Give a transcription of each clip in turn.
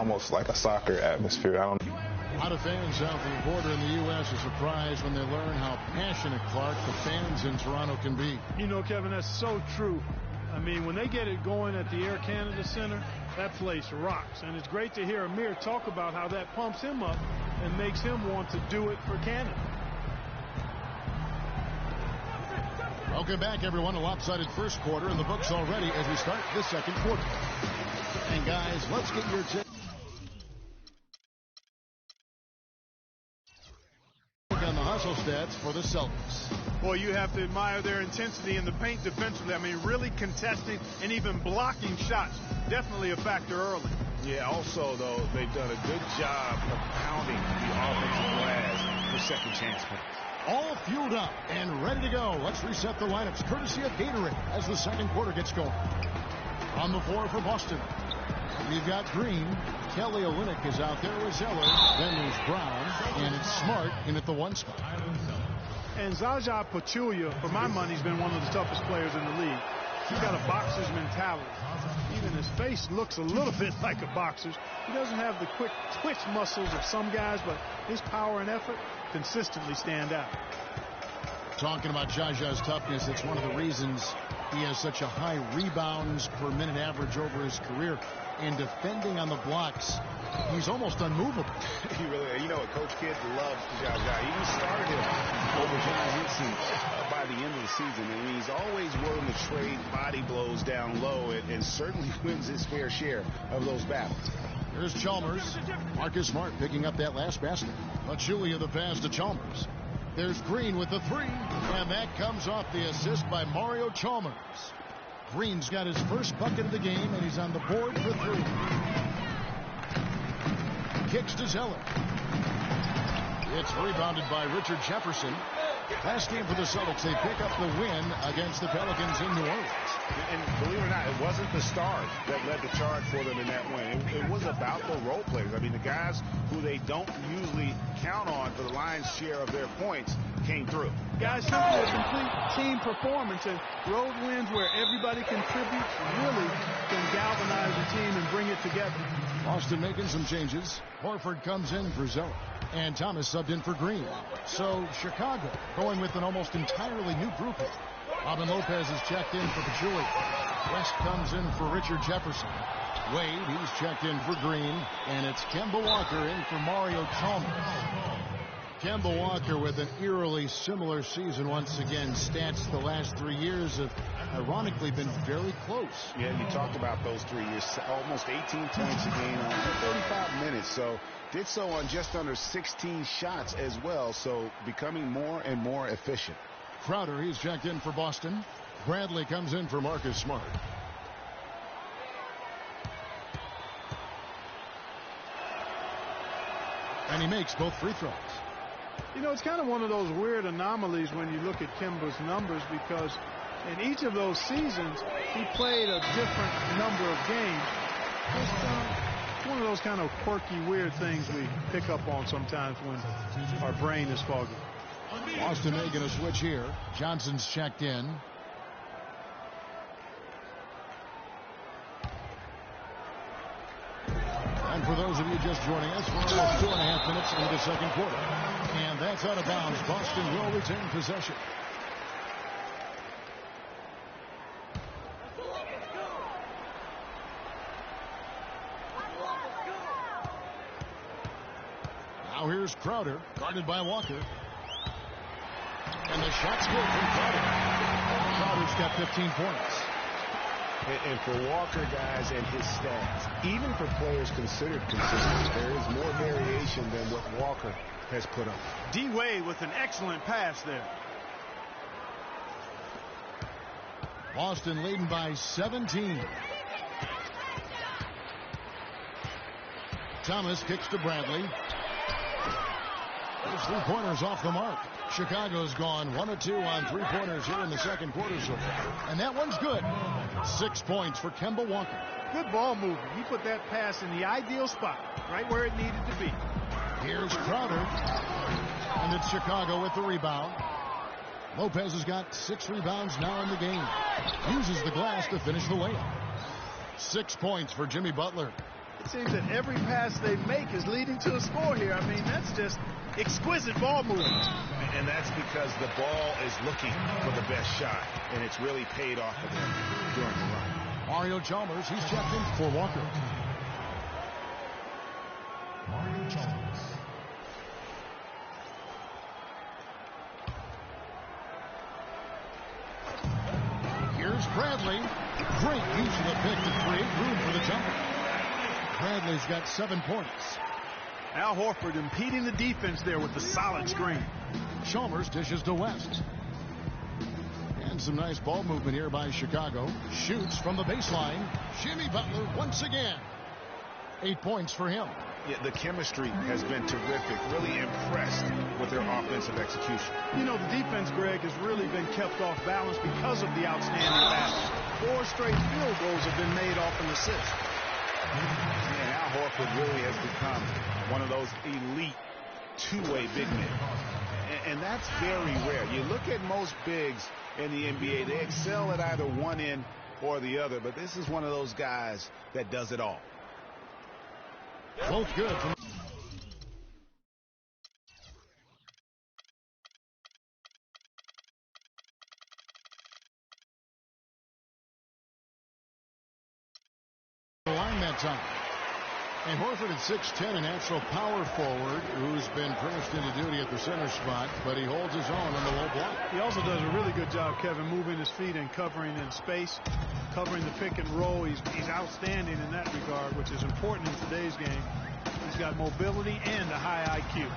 almost like a soccer atmosphere. I don't. A lot of fans south of the border in the U.S. are surprised when they learn how passionate, Clark, the fans in Toronto can be. You know, Kevin, that's so true. I mean, when they get it going at the Air Canada Center, that place rocks. And it's great to hear Amir talk about how that pumps him up and makes him want to do it for Canada. Welcome back, everyone. A lopsided first quarter in the books already as we start the second quarter. And, guys, let's get your tip on the hustle stats for the Celtics. Well, you have to admire their intensity in the paint defensively. I mean, really contesting and even blocking shots. Definitely a factor early. Yeah, also, though, they've done a good job of pounding the offensive glass for second chance points. All fueled up and ready to go. Let's reset the lineups courtesy of Gatorade as the second quarter gets going. On the floor for Boston, we've got Green. Kelly Olynyk is out there with Zeller. Then there's Brown, and it's Smart in at the 1 spot. And Zaza Pachulia, for my money, has been one of the toughest players in the league. He's got a boxer's mentality. Even his face looks a little bit like a boxer's. He doesn't have the quick twitch muscles of some guys, but his power and effort consistently stand out. Talking about Zaza's toughness, it's one of the reasons he has such a high rebounds per minute average over his career. And defending on the blocks, he's almost unmovable. He really, you know what, Coach Kidd loves Zaza. He even started him over John Henson by the end of the season. And he's always willing to trade body blows down low and certainly wins his fair share of those battles. Here's Chalmers. Marcus Smart picking up that last basket. Pachulia the pass to Chalmers. There's Green with the 3. And that comes off the assist by Mario Chalmers. Green's got his first bucket of the game, and he's on the board for 3. Kicks to Zeller. It's rebounded by Richard Jefferson. Last game for the Celtics, they pick up the win against the Pelicans in New Orleans. And believe it or not, it wasn't the stars that led the charge for them in that win. It was about the role players. I mean, the guys who they don't usually count on for the lion's share of their points came through. Guys, simply a complete team performance, and road wins where everybody contributes really can galvanize the team and bring it together. Boston making some changes. Horford comes in for Zeller, and Thomas subbed in for Green. So Chicago going with an almost entirely new grouping. Robin Lopez is checked in for Pachulia. West comes in for Richard Jefferson. Wade, he's checked in for Green, and it's Kemba Walker in for Mario Chalmers. Kemba Walker with an eerily similar season once again. Stats the last 3 years have ironically been very close. Yeah, you talked about those 3 years. Almost 18 points a game on 35 minutes. So did so on just under 16 shots as well. So becoming more and more efficient. Crowder, he's checked in for Boston. Bradley comes in for Marcus Smart. And he makes both free throws. You know, it's kind of one of those weird anomalies when you look at Kemba's numbers, because in each of those seasons, he played a different number of games. It's one of those kind of quirky, weird things we pick up on sometimes when our brain is foggy. Boston making a switch here. Johnson's checked in. And for those of you just joining us, we're almost 2.5 minutes into the second quarter. And that's out of bounds. Boston will retain possession. Now here's Crowder, guarded by Walker. And the shot's good from Crowder. Crowder's got 15 points. And for Walker, guys, and his stats, even for players considered consistent, there is more variation than what Walker has put up. D-Wade with an excellent pass there. Boston leading by 17. Thomas kicks to Bradley. Those 3-pointers off the mark. Chicago's gone 1 of 2 on 3-pointers here in the second quarter so far. And that one's good. 6 points for Kemba Walker. Good ball movement. He put that pass in the ideal spot, right where it needed to be. Here's Crowder. And it's Chicago with the rebound. Lopez has got 6 rebounds now in the game. Uses the glass to finish the layup. 6 points for Jimmy Butler. It seems that every pass they make is leading to a score here. I mean, that's just exquisite ball movement. And that's because the ball is looking for the best shot, and it's really paid off for them during the run. Mario Chalmers, he's checked in for Walker. Mario Chalmers. Here's Bradley. Great use of the pick to create room for the jumper. Bradley's got 7 points. Al Horford impeding the defense there with the solid screen. Chalmers dishes to West. And some nice ball movement here by Chicago. Shoots from the baseline. Jimmy Butler once again. 8 points for him. Yeah, the chemistry has been terrific. Really impressed with their offensive execution. You know, the defense, Greg, has really been kept off balance because of the outstanding pass. 4 straight field goals have been made off an assist. And Al Horford really has become one of those elite two-way big men. And that's very rare. You look at most bigs in the NBA, they excel at either one end or the other, but this is one of those guys that does it all. Both good. Line that time. And Horford at 6'10", a natural power forward who's been pressed into duty at the center spot, but he holds his own on the low block. He also does a really good job, Kevin, moving his feet and covering in space, covering the pick and roll. He's outstanding in that regard, which is important in today's game. He's got mobility and a high IQ.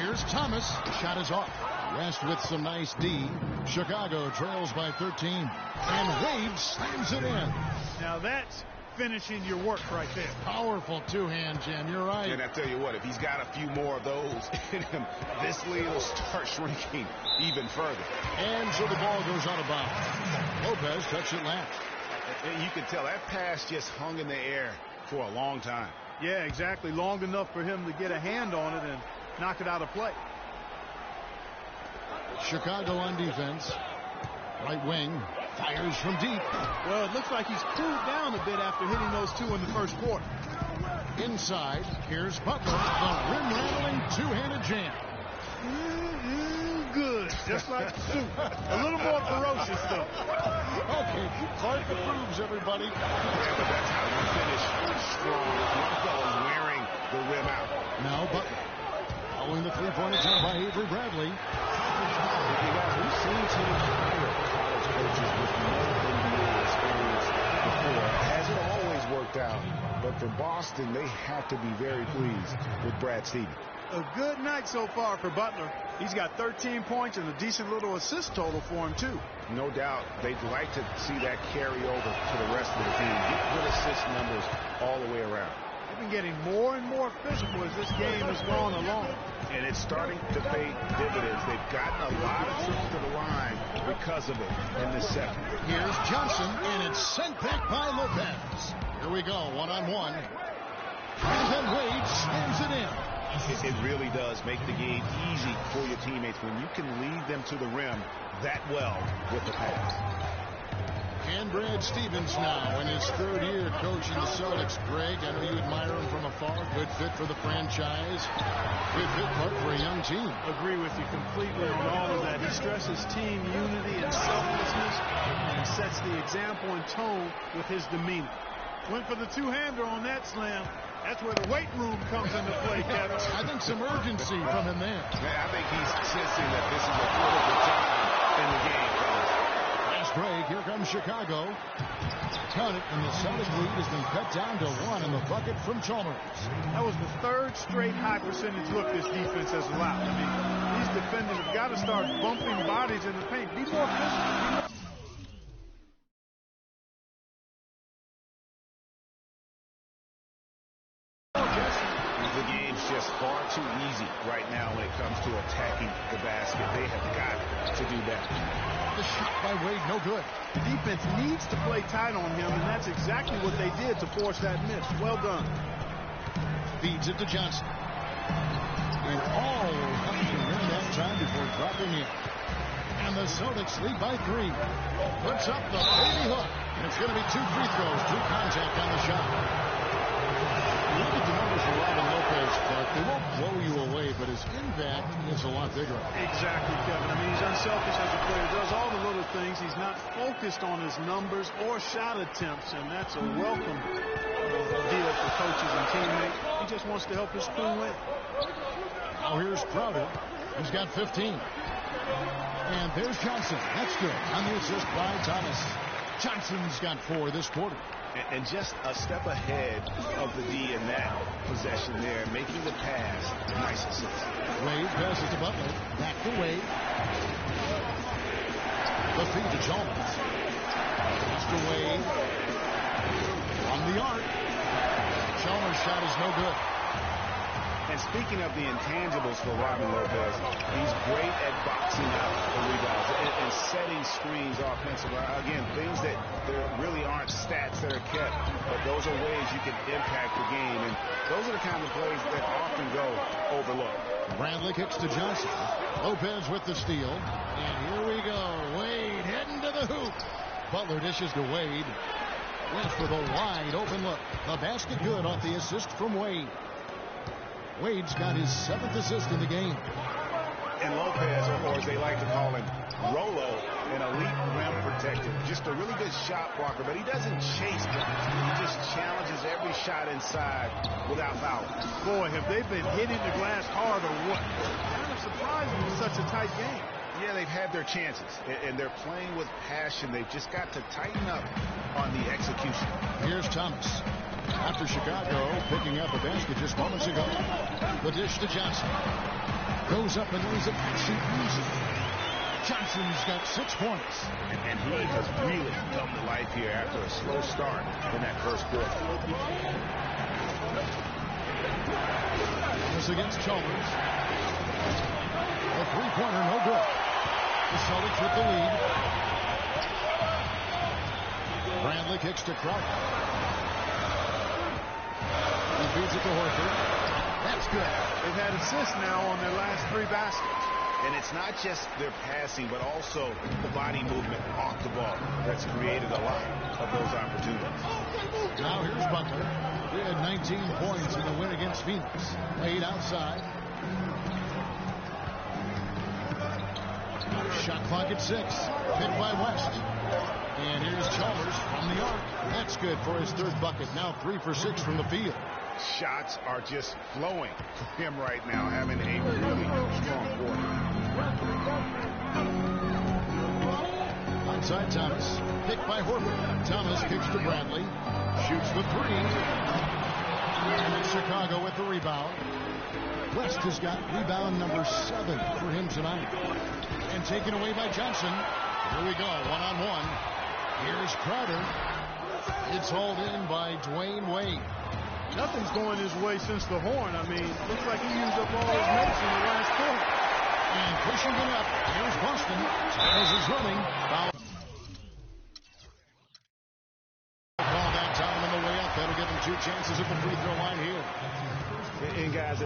Here's Thomas. The shot is off. West with some nice D. Chicago trails by 13. And Wade slams it in. Now that's finishing your work right there. Powerful two-hand jam. You're right. And I tell you what, if he's got a few more of those in him, this lead will start shrinking even further. And so the ball goes out of bounds. Lopez touched it last. And you can tell that pass just hung in the air for a long time. Yeah, exactly. Long enough for him to get a hand on it and knock it out of play. Chicago on defense. Right wing. Fires from deep. Well, it looks like he's cooled down a bit after hitting those 2 in the first quarter. Inside, here's Butler. The rim-rattling two-handed jam. Good. Just like soup. A little more ferocious, though. Okay, Clark approves, everybody. Yeah, but that's how you finish strong. Young fellow wearing the rim out. Now Butler. Following the three-point attempt by Avery Bradley. We've seen teams hire college coaches with no NBA experience before. It hasn't always worked out, but for Boston, they have to be very pleased with Brad Stevens. A good night so far for Butler. He's got 13 points and a decent little assist total for him, too. No doubt they'd like to see that carry over to the rest of the team. Get good assist numbers all the way around. They've been getting more and more physical as this game has gone along. And it's starting to pay dividends. They've gotten a lot of trips to the line because of it in this second. Here's Johnson, and it's sent back by Lopez. Here we go, one-on-one. And then Wade slams it in. It really does make the game easy for your teammates when you can lead them to the rim that well with the pass. And Brad Stevens now in his 3rd year coaching the Celtics. Greg, I know you admire him from afar. Good fit for the franchise. Good fit for a young team. Agree with you completely on all of that. He stresses team unity and selflessness and sets the example and tone with his demeanor. Went for the two-hander on that slam. That's where the weight room comes into play, Kevin. I think some urgency from him there. I think he's sensing that this is a critical time in the game, fellas. Last break, here comes Chicago. Count it, and the Celtic lead has been cut down to 1 in the bucket from Chalmers. That was the 3rd straight high percentage look this defense has allowed. I mean, these defenders have got to start bumping bodies in the paint. Be more physical. The game's just far too easy right now when it comes to attacking the basket. They have got to do better. The shot by Wade, no good. The defense needs to play tight on him, and that's exactly what they did to force that miss. Well done. Feeds it to Johnson. And all comes to win that time before dropping in. And the Celtics lead by 3. Puts up the baby hook. And it's going to be 2 free throws, 2 contact on the shot. But they won't blow you away, but his impact is a lot bigger. Exactly, Kevin. I mean, he's unselfish as a player. Does all the little things. He's not focused on his numbers or shot attempts, and that's a welcome deal for coaches and teammates. He just wants to help his crew win. Now here's Crowder. He's got 15. And there's Johnson. That's good. On the assist by Thomas. Johnson's got 4 this quarter. And just a step ahead of the D in that possession there, making the pass. Nice assist. Wade passes to Butler. Back to Wade. The feed to Chalmers. Pass to Wade. On the arc. Chalmers' shot is no good. And speaking of the intangibles for Robin Lopez, he's great at boxing out the rebounds and setting screens offensively. Again, things that there really aren't stats that are kept, but those are ways you can impact the game. And those are the kind of plays that often go overlooked. Bradley kicks to Johnson. Lopez with the steal. And here we go. Wade heading to the hoop. Butler dishes to Wade. West with a wide open look. The basket good off the assist from Wade. Wade's got his 7th assist in the game. And Lopez, or as they like to call him, Rolo, an elite rim protector. Just a really good shot blocker, but he doesn't chase guys. He just challenges every shot inside without fouling. Boy, have they been hitting the glass hard or what? Kind of surprising in such a tight game. Yeah, they've had their chances, and they're playing with passion. They've just got to tighten up on the execution. Here's Thomas. After Chicago picking up a basket just moments ago. The dish to Johnson. Goes up and lays it shoot easy. Johnson's got 6 points. And he has really come to life here after a slow start in that first quarter. This against Chalmers. The three-pointer, no good. The Celtics with the lead. Bradley kicks to Crowder. He feeds it to Horford. That's good. They've had assists now on their last 3 baskets. And it's not just their passing, but also the body movement off the ball that's created a lot of those opportunities. Now here's Butler. He had 19 points in the win against Phoenix. Laid outside. Shot clock at 6. Hit by West. And here's Chalmers from the arc. That's good for his 3rd bucket. Now 3 for 6 from the field. Shots are just flowing for him right now, having a really strong quarter. Onside Thomas. Picked by Horford. Thomas kicks to Bradley. Shoots the 3. And it's Chicago with the rebound. West has got rebound number 7 for him tonight. And taken away by Johnson. Here we go, one-on-one. Here's Crowder. It's hauled in by Dwayne Wade. Nothing's going his way since the horn. I mean, looks like he used up all his mates in the last quarter. And pushing it up. Here's Boston. As is running. Foul. Call that time on the way up. That'll give him 2 chances at the free throw line here. And guys,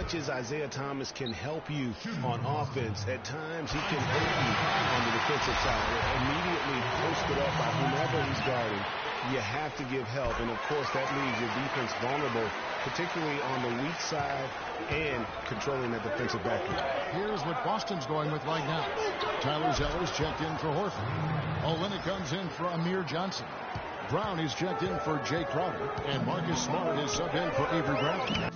much as Isaiah Thomas can help you on offense, at times he can hurt you on the defensive side. Immediately posted up by whomever he's guarding, you have to give help. And, of course, that leaves your defense vulnerable, particularly on the weak side and controlling that defensive backfield. Here's what Boston's going with right now. Tyler Zeller's checked in for Horford. Olynyk comes in for Amir Johnson. Brown is checked in for Jay Crowder. And Marcus Smart is subbed in for Avery Bradley.